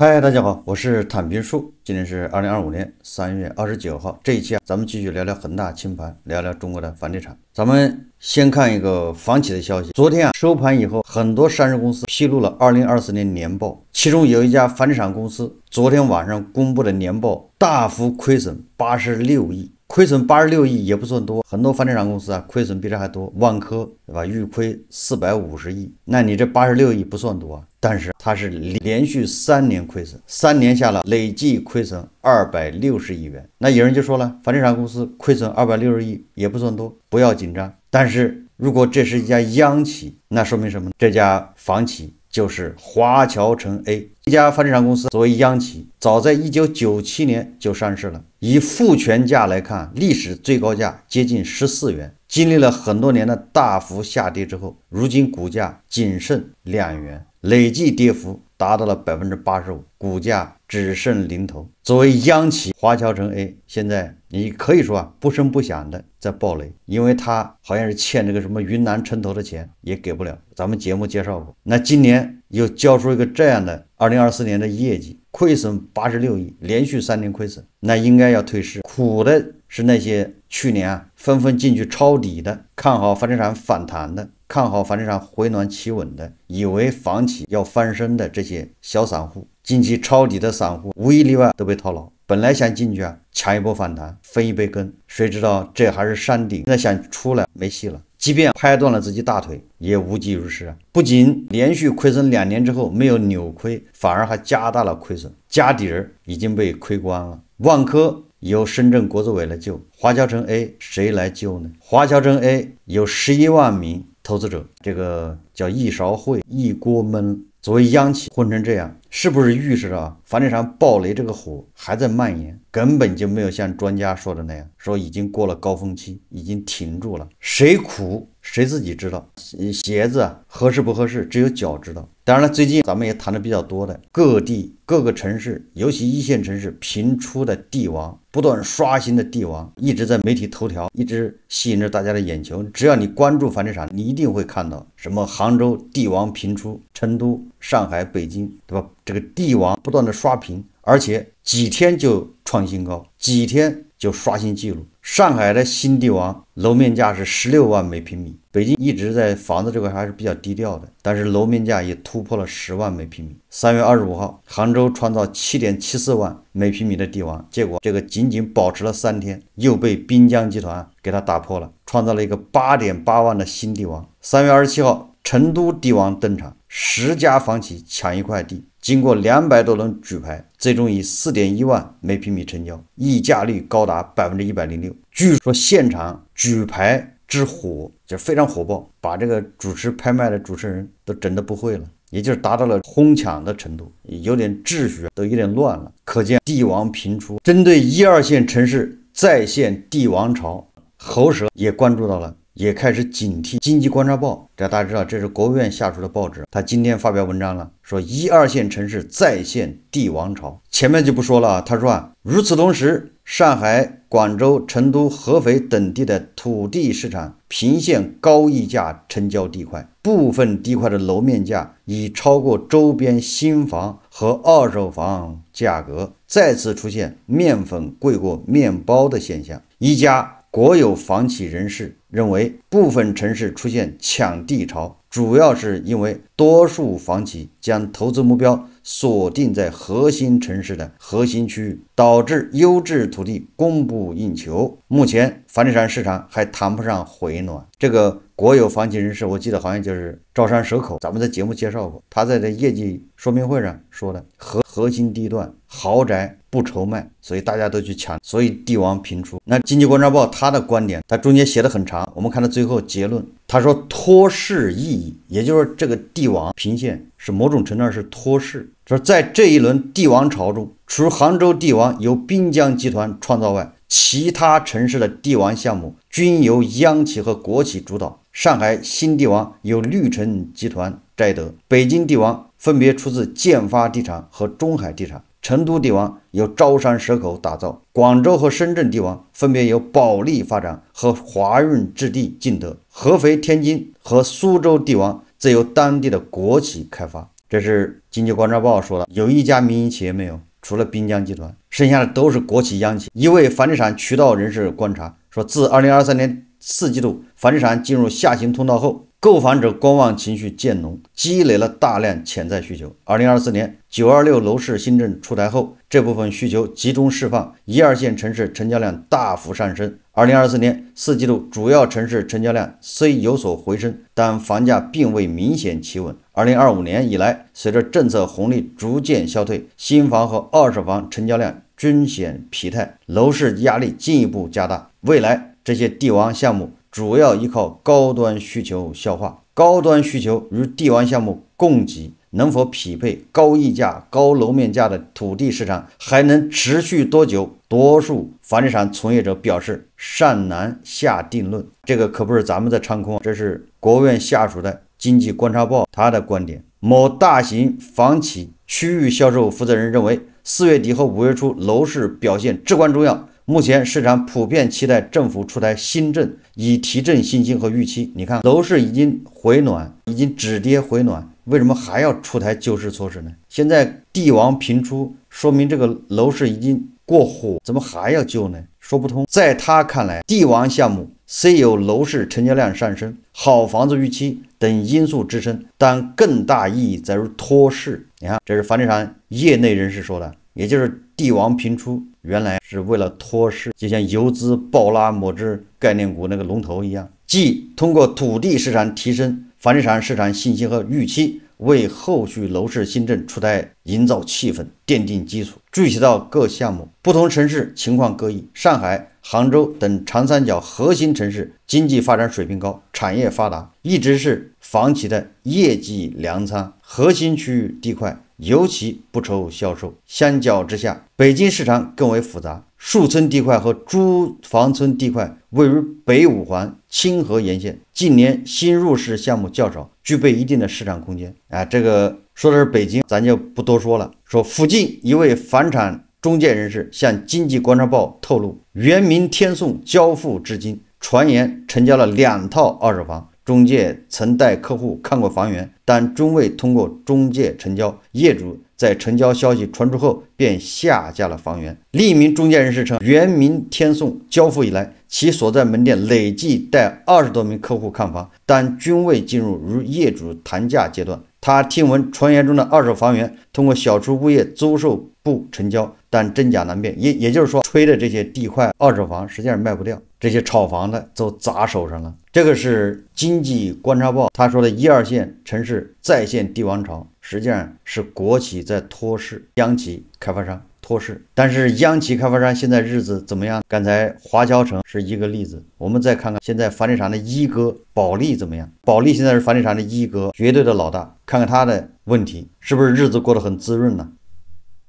嗨，大家好，我是坦平树。今天是2025年3月29号。这一期咱们继续聊聊恒大清盘，聊聊中国的房地产。咱们先看一个房企的消息。昨天收盘以后，很多上市公司披露了2024年年报，其中有一家房地产公司昨天晚上公布的年报大幅亏损86亿。亏损86亿也不算多，很多房地产公司亏损比这还多。万科对吧，预亏450亿，那你这86亿不算多但是它是连续3年亏损，3年下来累计亏损260亿元。那有人就说了，房地产公司亏损260亿也不算多，不要紧张。但是如果这是一家央企，那说明什么？这家房企就是华侨城 A。这家房地产公司作为央企，早在1997年就上市了，以复权价来看，历史最高价接近14元。经历了很多年的大幅下跌之后，如今股价仅剩2元，累计跌幅达到了85%，股价只剩零头。作为央企，华侨城 A 现在你可以说不声不响的在暴雷，因为它好像是欠这个什么云南城投的钱也给不了，咱们节目介绍过。那今年又交出一个这样的2024年的业绩，亏损86亿，连续3年亏损，那应该要退市。苦的是那些去年纷纷进去抄底的，看好房地产反弹的，看好房地产回暖企稳的，以为房企要翻身的这些小散户，近期抄底的散户无一例外都被套牢。本来想进去抢一波反弹，分一杯羹，谁知道这还是山顶，现在想出来没戏了。即便拍断了自己大腿，也无济于事不仅连续亏损2年之后没有扭亏，反而还加大了亏损，家底儿已经被亏光了。万科由深圳国资委来救，华侨城 A 谁来救呢？华侨城 A 有11万名投资者，这个叫一勺烩一锅焖。作为央企混成这样，是不是预示着房地产暴雷这个火还在蔓延？根本就没有像专家说的那样，说已经过了高峰期，已经停住了。谁苦谁自己知道，鞋子合适不合适，只有脚知道。当然了，最近咱们也谈的比较多的，各地各个城市，尤其一线城市频出的地王，不断刷新的地王，一直在媒体头条，一直吸引着大家的眼球。只要你关注房地产，你一定会看到什么杭州地王频出，成都、上海、北京，对吧？这个地王不断的刷屏，而且几天就创新高，几天就刷新纪录。上海的新地王楼面价是16万每平米，北京一直在房子这块还是比较低调的，但是楼面价也突破了10万每平米。3月25号，杭州创造7.74万每平米的地王，结果这个仅仅保持了3天，又被滨江集团给它打破了，创造了一个8.8万的新地王。3月27号，成都地王登场，10家房企抢一块地，经过200多轮举牌，最终以4.1万每平米成交，议价率高达106%。据说现场举牌之火就非常火爆，把这个主持拍卖的主持人都整得不会了，也就是达到了哄抢的程度，有点秩序都有点乱了。可见地王频出，针对1、2线城市再现地王潮，喉舌也关注到了，也开始警惕。经济观察报，这大家知道这是国务院下属的报纸，他今天发表文章了，说1、2线城市再现地王潮。前面就不说了他说如此同时，上海、广州、成都、合肥等地的土地市场频现高溢价成交地块，部分地块的楼面价已超过周边新房和二手房价格，再次出现面粉贵过面包的现象。一家国有房企人士认为，部分城市出现抢地潮，主要是因为多数房企将投资目标锁定在核心城市的核心区域，导致优质土地供不应求。目前房地产市场还谈不上回暖。这个国有房企人士，我记得好像就是招商蛇口，咱们在节目介绍过，他在这业绩说明会上说的，核心地段豪宅不愁卖，所以大家都去抢，所以地王频出。那经济观察报他的观点，他中间写的很长，我们看到最后结论，他说托市意义，也就是这个地王频现是某种程度上是托市。说在这一轮地王潮中，除杭州地王由滨江集团创造外，其他城市的地王项目均由央企和国企主导。上海新地王由绿城集团摘得，北京地王分别出自建发地产和中海地产，成都地王由招商蛇口打造，广州和深圳地王分别由保利发展和华润置地竞得，合肥、天津和苏州地王则由当地的国企开发。这是经济观察报说的，有一家民营企业没有，除了滨江集团，剩下的都是国企央企。一位房地产渠道人士观察说，自2023年4季度房地产进入下行通道后，购房者观望情绪渐浓，积累了大量潜在需求。2024年926楼市新政出台后，这部分需求集中释放，1、2线城市成交量大幅上升。2024年4季度主要城市成交量虽有所回升，但房价并未明显企稳。2025年以来，随着政策红利逐渐消退，新房和二手房成交量均显疲态，楼市压力进一步加大。未来这些地王项目主要依靠高端需求消化，高端需求与地王项目供给能否匹配高溢价、高楼面价的土地市场还能持续多久？多数房地产从业者表示尚难下定论。这个可不是咱们在唱空，这是国务院下属的经济观察报他的观点。某大型房企区域销售负责人认为，4月底后5月初楼市表现至关重要。目前市场普遍期待政府出台新政，以提振信心和预期。你看，楼市已经回暖，已经止跌回暖，为什么还要出台救市措施呢？现在地王频出，说明这个楼市已经过火，怎么还要救呢？说不通。在他看来，地王项目虽有楼市成交量上升、好房子预期等因素支撑，但更大意义在于托市。你看，这是房地产业内人士说的，也就是地王频出原来是为了托市，就像游资暴拉某只概念股那个龙头一样，即通过土地市场提升房地产市场信心和预期，为后续楼市新政出台营造气氛、奠定基础。具体到各项目，不同城市情况各异。上海、杭州等长三角核心城市经济发展水平高，产业发达，一直是房企的业绩粮仓。核心区域地块尤其不愁销售。相较之下，北京市场更为复杂，树村地块和朱房村地块位于北五环、清河沿线，近年新入市项目较少，具备一定的市场空间。这个说的是北京，咱就不多说了。说附近一位房产中介人士向经济观察报透露，原名天颂交付至今，传言成交了2套二手房。中介曾带客户看过房源，但均未通过中介成交，业主在成交消息传出后便下架了房源。另一名中介人士称，原名天颂交付以来，其所在门店累计带20多名客户看房，但均未进入与业主谈价阶段。他听闻传言中的二手房源通过小区物业租售部成交，但真假难辨。也就是说，吹的这些地块二手房实际上卖不掉，这些炒房的都砸手上了。这个是经济观察报他说的1、2线城市再现地王朝，实际上是国企在托市，央企开发商托市。但是央企开发商现在日子怎么样？刚才华侨城是一个例子，我们再看看现在房地产的一哥保利怎么样？保利现在是房地产的一哥，绝对的老大，看看他的问题是不是日子过得很滋润呢？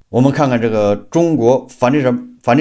我们看看这个中国房地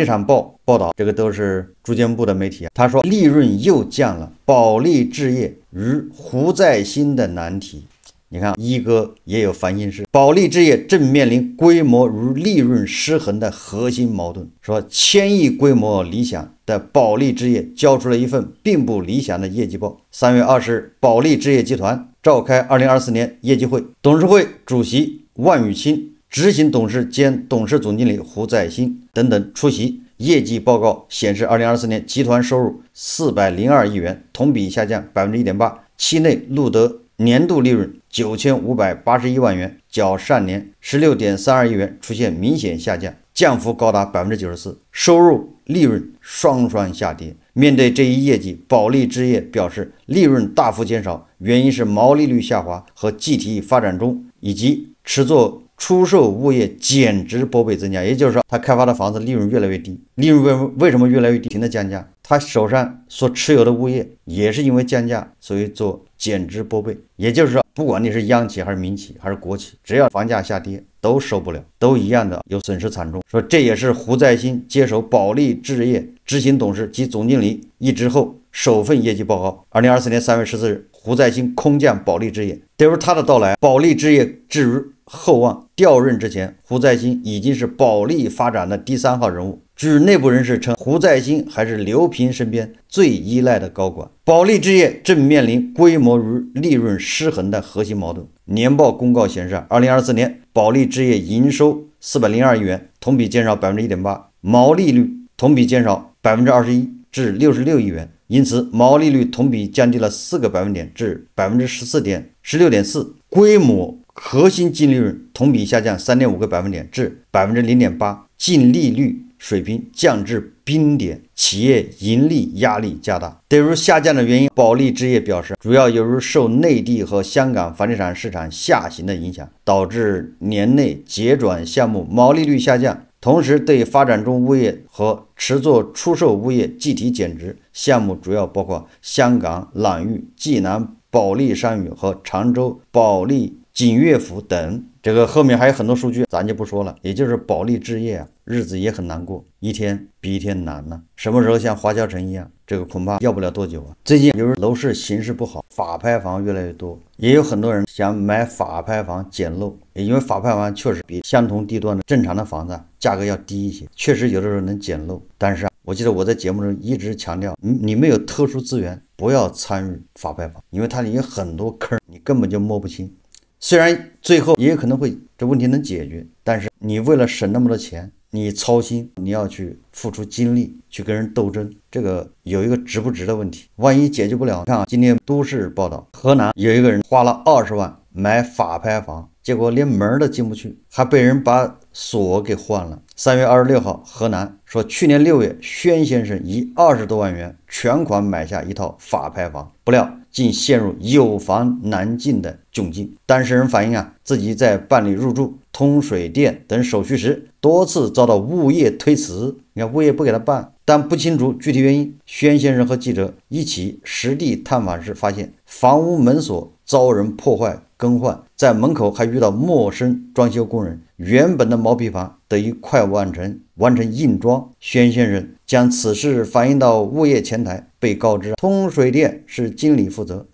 产报报道，这个都是住建部的媒体他说利润又降了，保利置业与胡在新的难题。你看一哥也有烦心事，保利置业正面临规模与利润失衡的核心矛盾。说1000亿规模理想的保利置业交出了一份并不理想的业绩报。3月20日，保利置业集团召开2024年业绩会，董事会主席万宇清、执行董事兼董事总经理胡在新等等出席。业绩报告显示，2024年集团收入402亿元，同比下降 1.8%， 期内录得年度利润9581万元，较上年16.32亿元出现明显下降，降幅高达 94%， 收入利润双下跌。面对这一业绩，保利置业表示，利润大幅减少，原因是毛利率下滑和计提发展中，以及持作出售物业减值拨备增加。也就是说，他开发的房子利润越来越低。利润为什么越来越低？不停的降价，他手上所持有的物业也是因为降价，所以做减值拨备。也就是说，不管你是央企还是民企还是国企，只要房价下跌都受不了，都一样的有损失惨重。说这也是胡在新接手保利置业执行董事及总经理一职后首份业绩报告。2024年3月14日，胡在新空降保利置业。得知他的到来，保利置业置于厚望。调任之前，胡在新已经是保利发展的第3号人物。据内部人士称，胡在新还是刘平身边最依赖的高管。保利置业正面临规模与利润失衡的核心矛盾。年报公告显示，2024年保利置业营收402亿元，同比减少 1.8%， 毛利率同比减少 21% 至66亿元，因此毛利率同比降低了4个百分点至 16.4%， 规模核心净利润同比下降 3.5个百分点至 0.8%， 净利率水平降至冰点，企业盈利压力加大。对于下降的原因，保利置业表示，主要由于受内地和香港房地产市场下行的影响，导致年内结转项目毛利率下降，同时对发展中物业和持作出售物业计提减值。项目主要包括香港朗裕、济南保利商誉和常州保利锦悦府等。这个后面还有很多数据，咱就不说了。也就是保利置业日子也很难过，一天比一天难呢。什么时候像华侨城一样，这个恐怕要不了多久啊。最近由于楼市形势不好，法拍房越来越多，也有很多人想买法拍房捡漏，因为法拍房确实比相同地段的正常的房子价格要低一些，确实有的时候能捡漏。但是我记得我在节目中一直强调，你没有特殊资源，不要参与法拍房，因为它里有很多坑，你根本就摸不清。虽然最后也有可能会这问题能解决，但是你为了省那么多钱，你操心，你要去付出精力去跟人斗争，这个有一个值不值的问题。万一解决不了，看啊，今天都市报道，河南有一个人花了20万买法拍房，结果连门都进不去，还被人把锁给换了。3月26号，河南说，去年6月，宣先生以20多万元全款买下一套法拍房，不料竟陷入有房难进的窘境。当事人反映自己在办理入住、通水电等手续时，多次遭到物业推辞，你看物业不给他办，但不清楚具体原因。宣先生和记者一起实地探访时发现，房屋门锁遭人破坏更换，在门口还遇到陌生装修工人，原本的毛坯房得以快完成硬装。宣先生将此事反映到物业前台，被告知通水电是经理负责，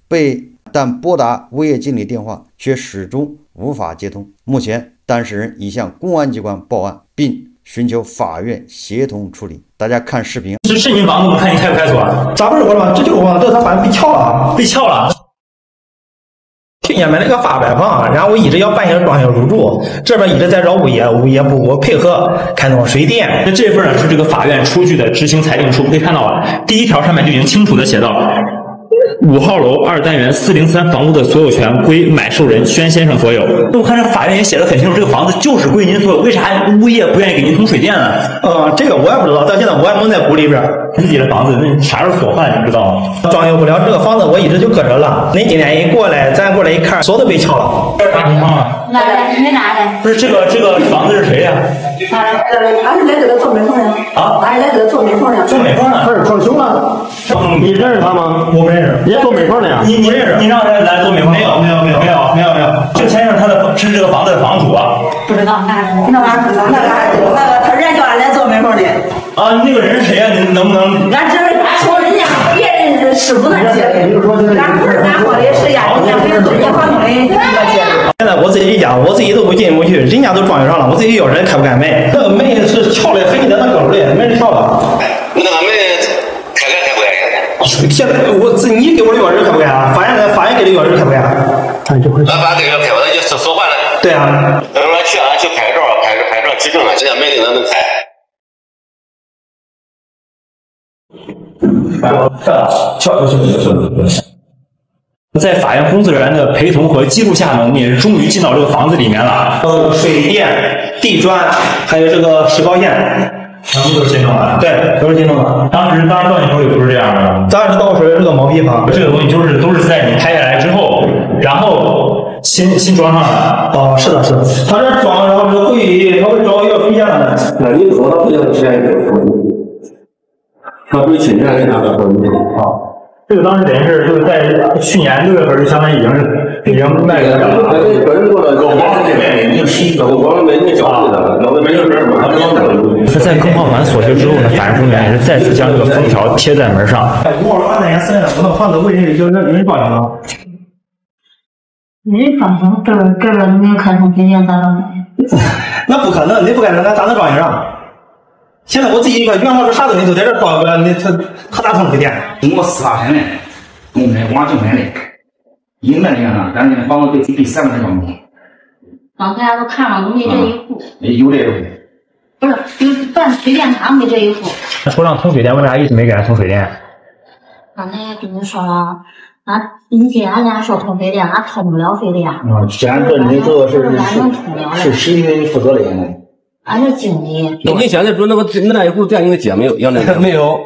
但拨打物业经理电话却始终无法接通。目前当事人已向公安机关报案，并寻求法院协同处理。大家看视频。是你房子，我看你开不开锁？咋不是我了吗？这就是我的，他反正被撬了，被撬了。去年买了个法拍房，然后我一直要办些装修入住，这边一直在找物业，物业不给我配合开通水电。那这份呢是这个法院出具的执行裁定书，可以看到第1条上面就已经清楚的写到，5号楼2单元403房屋的所有权归买受人宣先生所有。我看这法院也写的很清楚，这个房子就是归您所有，为啥物业不愿意给您通水电呢？这个我也不知道，到现在我也蒙在鼓里边。自己的房子那啥时候锁坏你不知道吗？装修不了，这个房子我一直就搁着了。恁今天一过来，咱过来一看，锁都被撬了。你看啊，哪的？你哪的？不是这个房子是谁呀？他是来这个做美缝的。啊？他是来这个做美缝的。做美缝的？他是装修了。你认识他吗？我不认识。也做美缝的呀？你认识？你让他来做美缝？没有。这个先生是这个房子的房主啊？不知道，那他人叫俺来做美缝的。啊，那个人是谁呀？你能不能？俺这是说人家别人师傅那接的，俺不是俺说的是呀，人家房东的接的。现在我自己家，我自己都不进不去，人家都装修上了，我自己钥匙开不开门？这个门是撬的，黑在那沟里，门是撬的。那个门开不开？现在你给我的钥匙开不开啊？法院给的钥匙开不开？俺把这个开，我那就锁坏了。对啊。他说去拍照举证了，这家门里能开。在法院工作人员的陪同和记录下呢，你也终于进到这个房子里面了。水电、地砖，还有这个石膏线，全部都是新弄的。对，都是新弄的。当时到你手里不是这样的。当时到我手里是个毛坯房，这个东西都是在你拍下来之后，然后新装上的。是的。他这装，然后是回去，他会找要推荐的。那你说他不要钱，他不请假给他的这个当时等于是就是在去年6月份就相当于已经卖给他了。个人过来搞房子的，你是搞房子没你交的，搞的没有事嘛，他不他在更换完锁匙之后呢，法院人员也是再次将这个封条贴在门上。5年3月，我那房子为人有人报应了。人装修盖了没有开通水电咋整？那不可能，你不可能，咱咋能装修上？现在我自己一个原来是啥东西都在这装不了，他咋通水电？经过司法审问，公开网证明的，应该这样，但是房子对3个人房子。刚才都看了，没这一户。有这一户。不是，有办水电厂没这一户。说让通水电，为啥一直没给俺通水电？刚才跟你说了，你既然俩说通水电，俺通不了水电。既然这你这个是谁负责的呢？俺是经理。你现在说那一户电你给接没有？杨那没有。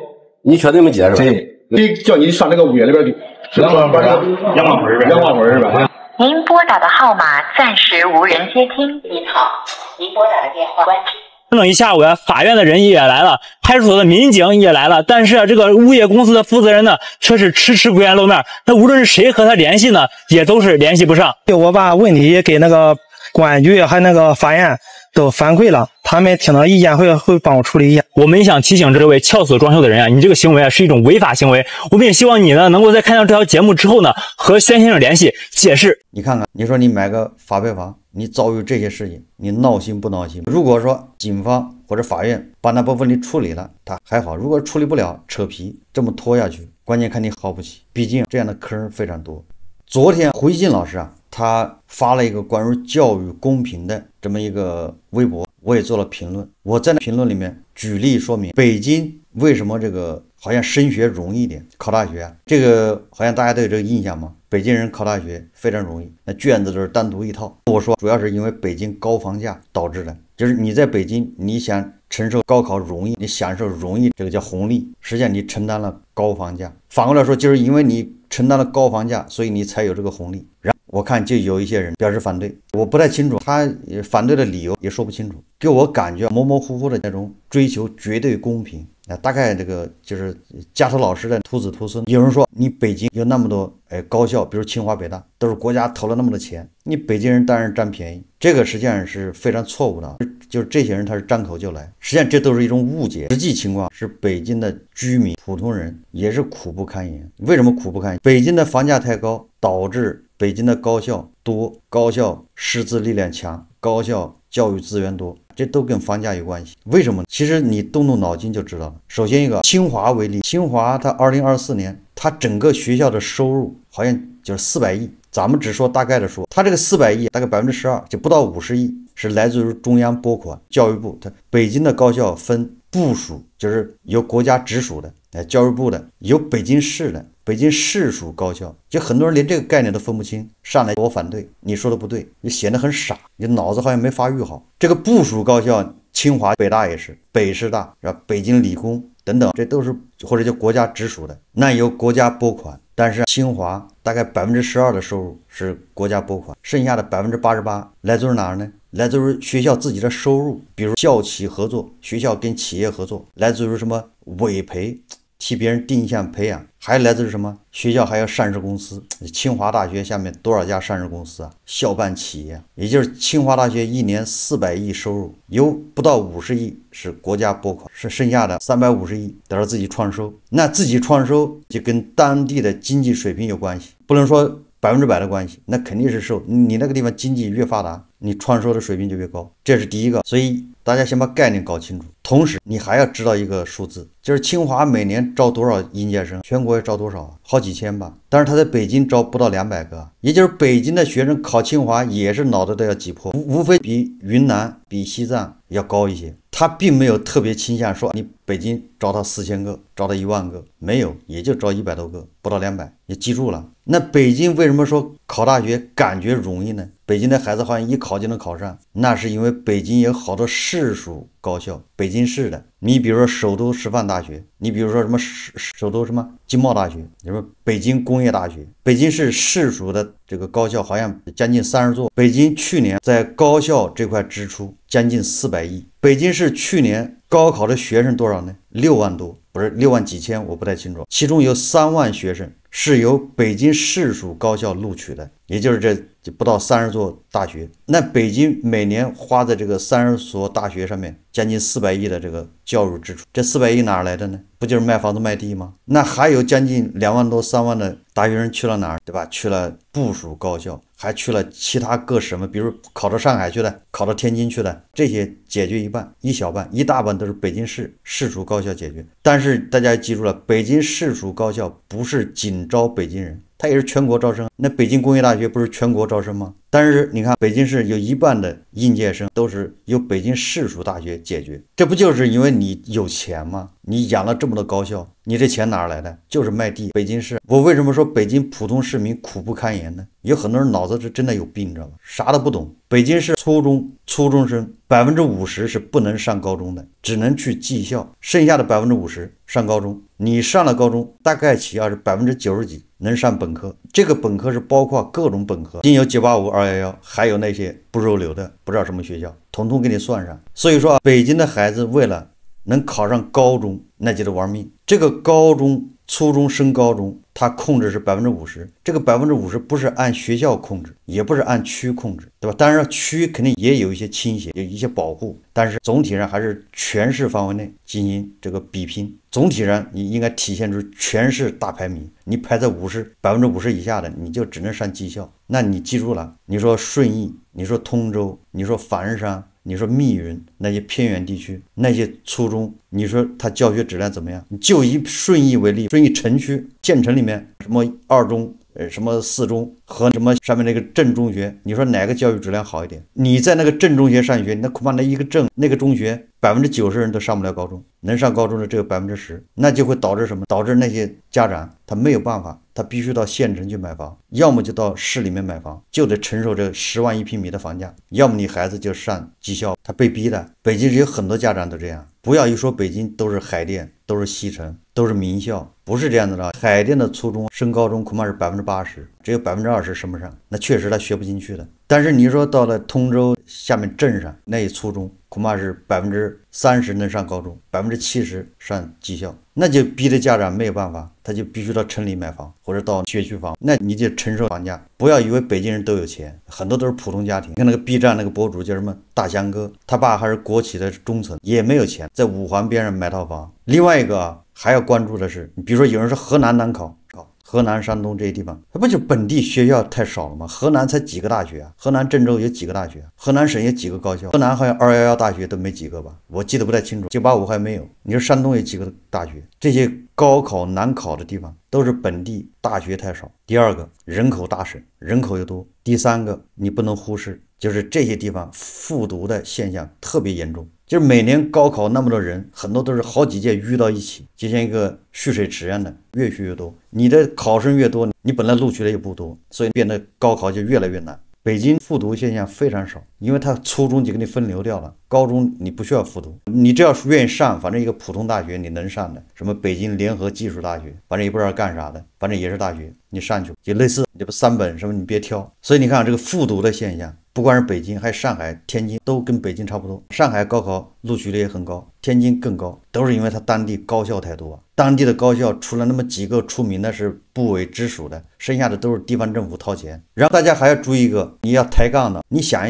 你确定没接是吧？对，得叫你上那个物业里边去。阳光盆是吧？您拨打的号码暂时无人接听。您好，您拨打的电话关机。整一下午呀，法院的人也来了，派出所的民警也来了，但是这个物业公司的负责人呢，却是迟迟不愿露面。那无论是谁和他联系呢，也都是联系不上。我把问题给那个公安局还有那个法院都反馈了，他们听到意见会帮我处理一下。我们也想提醒这位撬锁装修的人啊，你这个行为啊是一种违法行为。我们也希望你呢能够在看到这条节目之后呢，和先生联系解释。你看看，你说你买个发牌房，你遭遇这些事情，你闹心不闹心？如果说警方或者法院把那部分你处理了，他还好；如果处理不了，扯皮这么拖下去，关键看你耗不起。毕竟这样的坑非常多。昨天回信老师啊，他发了一个关于教育公平的这么一个微博，我也做了评论。我在那评论里面举例说明，北京为什么这个好像升学容易一点，考大学啊，这个好像大家都有这个印象吗？北京人考大学非常容易，那卷子都是单独一套。我说主要是因为北京高房价导致的，就是你在北京，你想承受高考容易，你享受容易，这个叫红利，实际上你承担了高房价。反过来说，就是因为你承担了高房价，所以你才有这个红利。然后我看就有一些人表示反对，我不太清楚他反对的理由，也说不清楚，给我感觉模模糊糊的那种追求绝对公平。大概这个就是家头老师的徒子徒孙。有人说你北京有那么多高校，比如清华北大，都是国家投了那么多钱，你北京人当然占便宜，这个实际上是非常错误的。就是这些人他是张口就来，实际上这都是一种误解。实际情况是北京的居民普通人也是苦不堪言。为什么苦不堪言？北京的房价太高，导致北京的高校多，高校师资力量强，高校教育资源多，这都跟房价有关系。为什么？其实你动动脑筋就知道了。首先一个清华为例，清华它2024年它整个学校的收入好像就是400亿，咱们只说大概的说，它这个400亿大概12%，就不到50亿是来自于中央拨款。教育部它北京的高校分部属，就是由国家直属的，教育部的，有北京市的，北京市属高校，就很多人连这个概念都分不清，上来我反对，你说的不对，你显得很傻，你脑子好像没发育好。这个部属高校，清华北大也是，北师大是吧？北京理工等等，这都是或者叫国家直属的，那由国家拨款。但是清华大概12%的收入是国家拨款，剩下的88%来自于哪儿呢？来自于学校自己的收入，比如校企合作，学校跟企业合作，来自于什么委培，替别人定向培养，还来自于什么？学校还有上市公司，清华大学下面多少家上市公司啊？校办企业，也就是清华大学一年400亿收入，有不到50亿是国家拨款，是剩下的350亿都是自己创收。那自己创收就跟当地的经济水平有关系，不能说100%的关系，那肯定是受你那个地方经济越发达，你创收的水平就越高，这是第一个。所以大家先把概念搞清楚，同时你还要知道一个数字，就是清华每年招多少应届生，全国也招多少啊？好几千吧。但是他在北京招不到200个，也就是北京的学生考清华也是脑袋都要挤破，无非比云南、比西藏要高一些。他并没有特别倾向说你北京招他4000个，招他1万个，没有，也就招100多个，不到200。你记住了，那北京为什么说考大学感觉容易呢？北京的孩子好像一考就能考上，那是因为北京有好多市属高校，北京市的，你比如说首都师范大学，你比如说什么首都什么经贸大学，什么北京工业大学，北京市市属的这个高校好像将近30座。北京去年在高校这块支出将近400亿，北京市去年高考的学生多少呢？6万多，不是6万几千，我不太清楚，其中有3万学生是由北京市属高校录取的，也就是这不到30座大学。那北京每年花在这个30所大学上面将近400亿的这个教育支出，这400亿哪来的呢？不就是卖房子卖地吗？那还有将近2万多3万的大学生去了哪儿，对吧？去了部属高校，还去了其他各省份，比如考到上海去的，考到天津去的，这些解决一半，一小半，一大半都是北京市属高校解决。但是大家记住了，北京市属高校不是仅招北京人，它也是全国招生。那北京工业大学不是全国招生吗？但是你看，北京市有一半的应届生都是由北京市属大学解决，这不就是因为你有钱吗？你养了这么多高校，你这钱哪来的？就是卖地。北京市，我为什么说北京普通市民苦不堪言呢？有很多人脑子是真的有病，知道吧？啥都不懂。北京市初中生50%是不能上高中的，只能去技校，剩下的50%上高中。你上了高中，大概其要是90%几能上本科。这个本科是包括各种本科，仅有985、211，还有那些不入流的，不知道什么学校，统统给你算上。所以说，北京的孩子为了能考上高中，那就是玩命。这个高中、初中升高中，它控制是50%，这个50%不是按学校控制，也不是按区控制，对吧？当然区肯定也有一些倾斜，有一些保护，但是总体上还是全市范围内进行这个比拼。总体上你应该体现出全市大排名，你排在50%以下的，你就只能上技校。那你记住了，你说顺义，你说通州，你说梵山，你说密云，那些偏远地区那些初中，你说它教学质量怎么样？你就以顺义为例，顺义城区县城里面什么2中、什么4中和什么上面那个镇中学，你说哪个教育质量好一点？你在那个镇中学上学，那恐怕那一个镇那个中学90%人都上不了高中，能上高中的只有10%，那就会导致什么？导致那些家长他没有办法，他必须到县城去买房，要么就到市里面买房，就得承受这10万1平米的房价，要么你孩子就上技校，他被逼的。北京有很多家长都这样，不要一说北京都是海淀，都是西城，都是名校，不是这样子的。海淀的初中升高中恐怕是80%，只有20%升不上，那确实他学不进去的。但是你说到了通州下面镇上那一初中，恐怕是30%能上高中，70%上技校，那就逼得家长没有办法，他就必须到城里买房或者到学区房，那你就承受房价。不要以为北京人都有钱，很多都是普通家庭。看那个 B 站那个博主叫什么大香哥，他爸还是国企的中层，也没有钱在五环边上买套房。另外一个还要关注的是，比如说有人说河南难考，河南、山东这些地方，它不就本地学校太少了吗？河南才几个大学啊？河南郑州有几个大学？河南省有几个高校？河南好像211大学都没几个吧？我记得不太清楚，985还没有。你说山东有几个大学？这些高考难考的地方都是本地大学太少。第二个，人口大省，人口又多。第三个，你不能忽视，就是这些地方复读的现象特别严重。就是每年高考那么多人，很多都是好几届遇到一起，就像一个蓄水池一样的，越蓄越多。你的考生越多，你本来录取的也不多，所以变得高考就越来越难。北京复读现象非常少，因为它初中就给你分流掉了，高中你不需要复读，你只要是愿意上，反正一个普通大学你能上的，什么北京联合技术大学，反正也不知道干啥的，反正也是大学，你上去就类似这不3本什么你别挑。所以你看这个复读的现象，不管是北京还是上海、天津，都跟北京差不多。上海高考录取率也很高，天津更高，都是因为它当地高校太多。当地的高校除了那么几个出名的是部委直属的，剩下的都是地方政府掏钱。然后大家还要注意一个，你要抬杠的，你想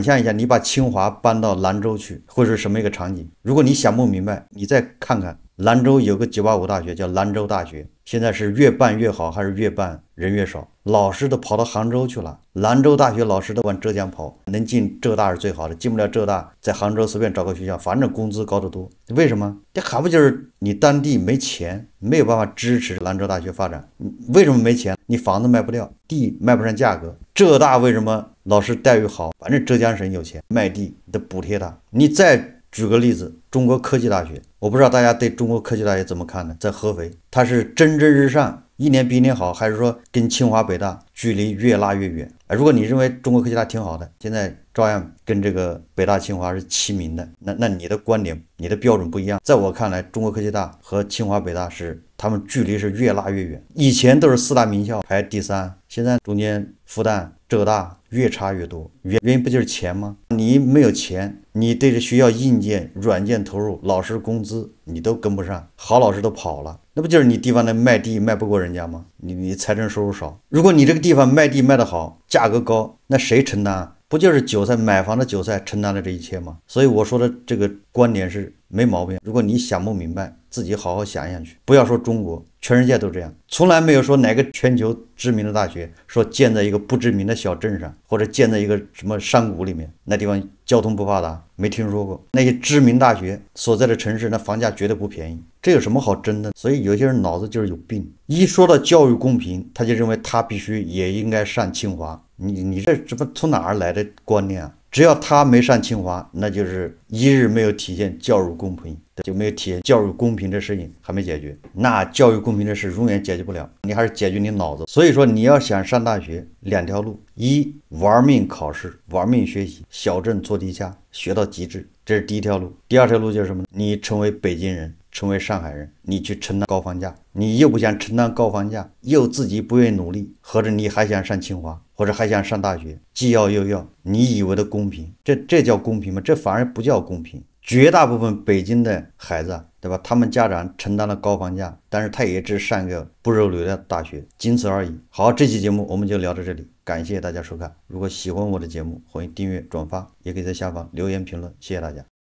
象一下，你把清华搬到兰州去，会是什么一个场景？如果你想不明白，你再看看兰州有个985大学叫兰州大学，现在是越办越好还是越办人越少？老师都跑到杭州去了，兰州大学老师都往浙江跑，能进浙大是最好的，进不了浙大，在杭州随便找个学校，反正工资高得多。为什么？这还不就是你当地没钱，没有办法支持兰州大学发展？为什么没钱？你房子卖不掉，地卖不上价格。浙大为什么老师待遇好？反正浙江省有钱，卖地的补贴他。你再举个例子，中国科技大学，我不知道大家对中国科技大学怎么看呢？在合肥，它是蒸蒸日上，一年比一年好，还是说跟清华北大距离越拉越远？如果你认为中国科技大挺好的，现在照样跟这个北大清华是齐名的，那你的观点你的标准不一样。在我看来，中国科技大和清华北大是他们距离是越拉越远。以前都是4大名校排第3，现在中间复旦、浙大越差越多，原因不就是钱吗？你没有钱，你对着学校硬件、软件投入，老师工资你都跟不上，好老师都跑了，那不就是你地方的卖地卖不过人家吗？你财政收入少，如果你这个地方卖地卖得好，价格高，那谁承担啊？不就是韭菜买房的韭菜承担了这一切吗？所以我说的这个观点是没毛病。如果你想不明白，自己好好想想去。不要说中国，全世界都这样，从来没有说哪个全球知名的大学说建在一个不知名的小镇上，或者建在一个什么山谷里面，那地方交通不发达，没听说过。那些知名大学所在的城市，那房价绝对不便宜，这有什么好争的？所以有些人脑子就是有病，一说到教育公平，他就认为他必须也应该上清华。你这不从哪儿来的观念啊？只要他没上清华，那就是一日没有体现教育公平，就没有体现教育公平这事情还没解决。那教育公平这事永远解决不了，你还是解决你脑子。所以说你要想上大学，两条路：一玩命考试，玩命学习，小镇做题家，学到极致，这是第一条路。第二条路就是什么？你成为北京人，成为上海人，你去承担高房价，你又不想承担高房价，又自己不愿意努力，或者你还想上清华，或者还想上大学，既要又要，你以为的公平，这叫公平吗？这反而不叫公平。绝大部分北京的孩子，对吧？他们家长承担了高房价，但是他也只上一个不入流的大学，仅此而已。好，这期节目我们就聊到这里，感谢大家收看。如果喜欢我的节目，欢迎订阅、转发，也可以在下方留言评论，谢谢大家。